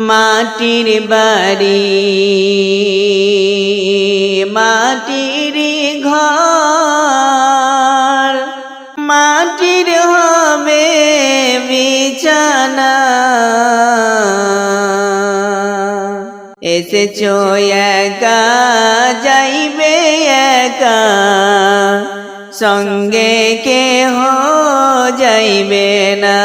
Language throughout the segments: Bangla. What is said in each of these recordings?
মাটির বাড়ি মাটির ঘর, মাটির হবে বিছানা। এসেছো একা যাইবে একা, সঙ্গে কেহ যাইবে না।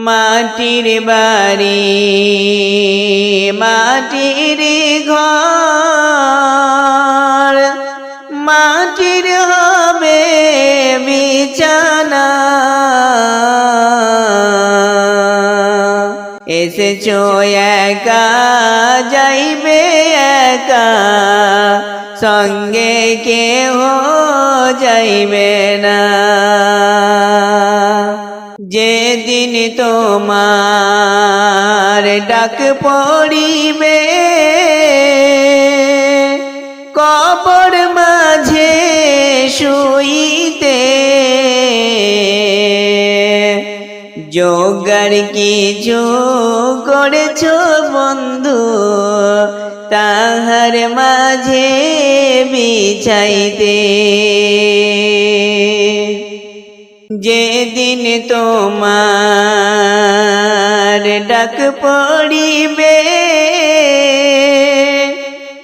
মাটির বাড়ি মাটির ঘর, মাটির হবে বিছানা। এসেছো একা যাইবে একা, সঙ্গে কেহ যাইবে না। যেদিন তোমার ডাক পড়িবে, কবর মাঝে শুইতে, জোগাড় কিছু করেছো বন্ধু, তাহার মাঝে বিছাইতে। যেদিন তোমার ডাক পড়িবে,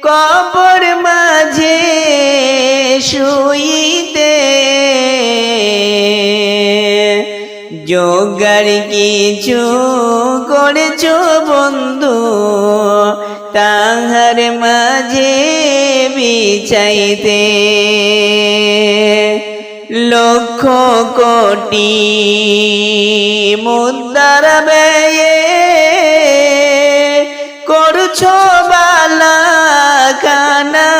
কবর মাঝে শুইতে, জোগাড় কিছু করেছো বন্ধু, তাহার মাঝে বিছাইতে। লক্ষ কোটি মুদ্রার ব্যয়ে করছো বালা কানা,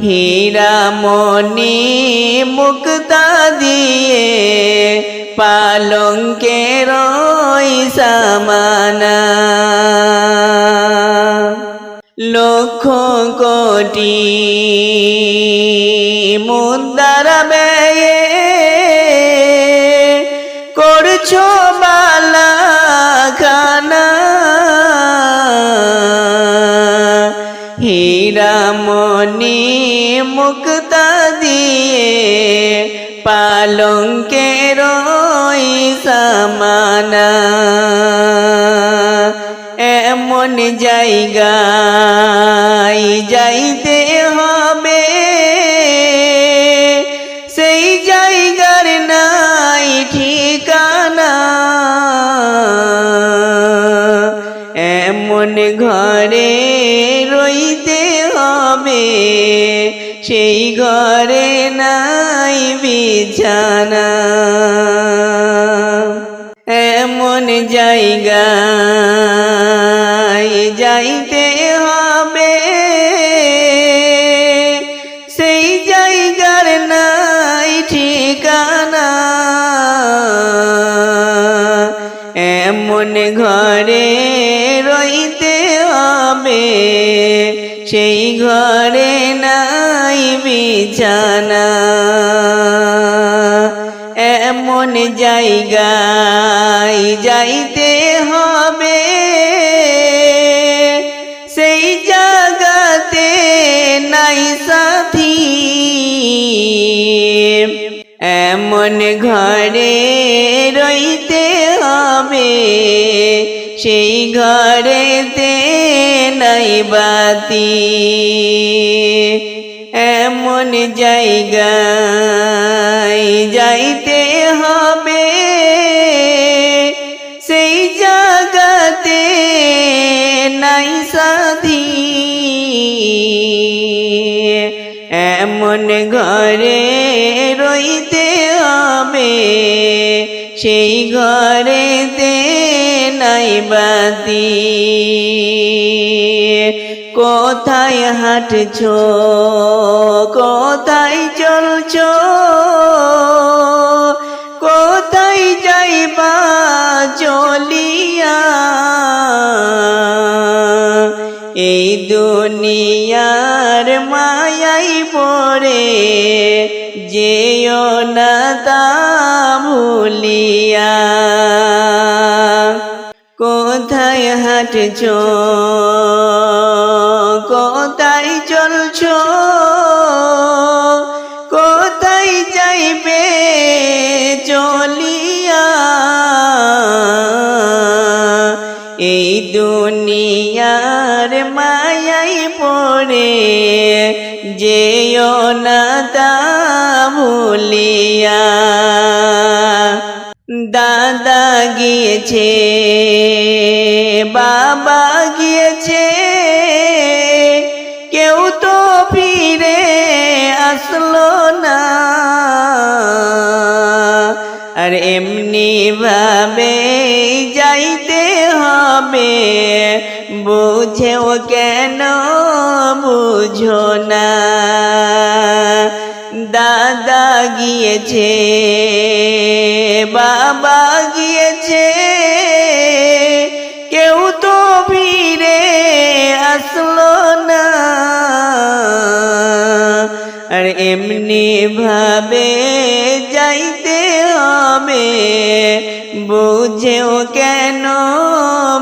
হীরা মণি মুক্তা দিয়ে পালঙ্কের সামানা। লক্ষ কোটি মুদ্রার ব্যয়ে করছো বালা খানা, হীরা মণি মুক্তা দিয়ে পালঙ্কের সামানা। এমন জায়গায় যাইতে হবে, সেই জায়গার নাই ঠিকানা। এমন ঘরে রইতে হবে, সেই ঘরে নাই বিছানা। এমন জায়গায় যাইতে হবে, সেই জায়গার নাই ঠিকানা। এমন ঘরে রইতে হবে, সেই ঘরে নাই বিছানা। এমন জায়গায় যাইতে হবে, সেই জায়গাতে নাই সাথী। এমন ঘরে রইতে হবে, সেই ঘরেতে নাই বাতি। এমন জায়গায় যাইতে হবে, সেই জায়গাতে নাই সাথী। এমন ঘরে রইতে হবে, সেই ঘরেতে নাই বাতি। কোথায় হাঁটছো, কোথায় চলছো, কোথায় যাইবা চলিয়া। এই দুনিয়ার মায়াই পড়ে যেও না তা ভুলিয়া। হাঁটছো কোথায় চলছো কোথায় যাইবে চলিয়া এই দুনিয়ার মায়াই পড়ে যেও না তা ভুলিয়া দাদা গিয়েছে বাবা গিয়েছে কেউ তো ফিরে আসলো না আর এমনি ভাবে যাইতে হবে বুঝেও কেন বুঝো না দাদা গিয়েছে বাবা গিয়েছে কেউ তো ফিরে আসলো না আর এমনি ভাবে যাইতে হবে বুঝেও কেন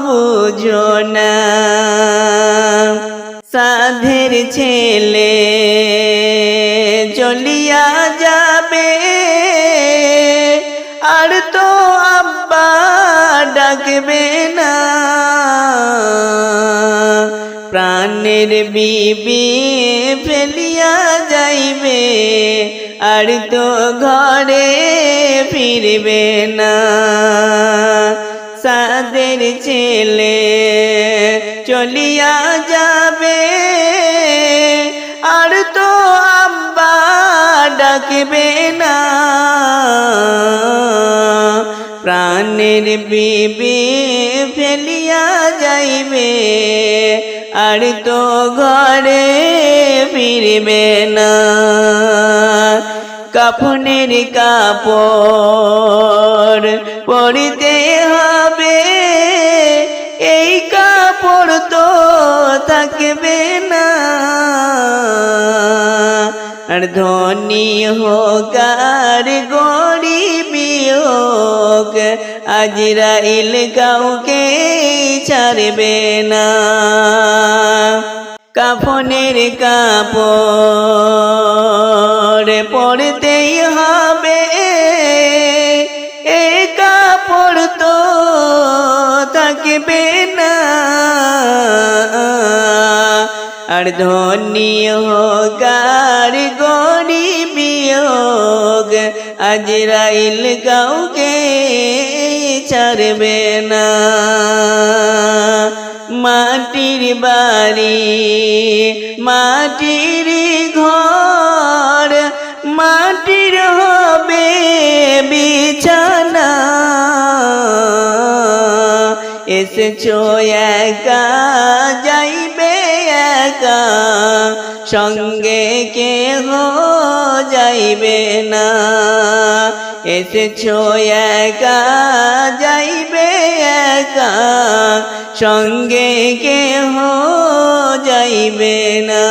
বুঝো না সাধের ছেলে চলিয়া যাবে আর তো আব্বা ডাকবে না প্রাণের বিবি ফেলিয়া যাইবে আর তো ঘরে ফিরবে না সাধের ছেলে চলিয়া যাবে আর তো আব্বা ডাকবে না প্রাণের বিবি ফেলিয়া যাইবে আর তো ঘরে ফিরবে না কাফনের কাপড় পরিতে হবে এই কাপড় তো থাকবে না আর ধনী হোক আর গরিবী হোক আজরাইল কাউকে ছাড়বে না কাফনের কাপড় পরতেই হবে এ কাপড় তো থাকবে না আর ধনী হোক আর গরিবী হোক আজরাইল কাউকে ছাড়বে না মাটির বাড়ি মাটির ঘর মাটির হবে বিছানা এসেছো একা যাইবে একা সঙ্গে কেহ যাইবে না এসেছো একা যাইবে একা সঙ্গে কেহ যাইবে না।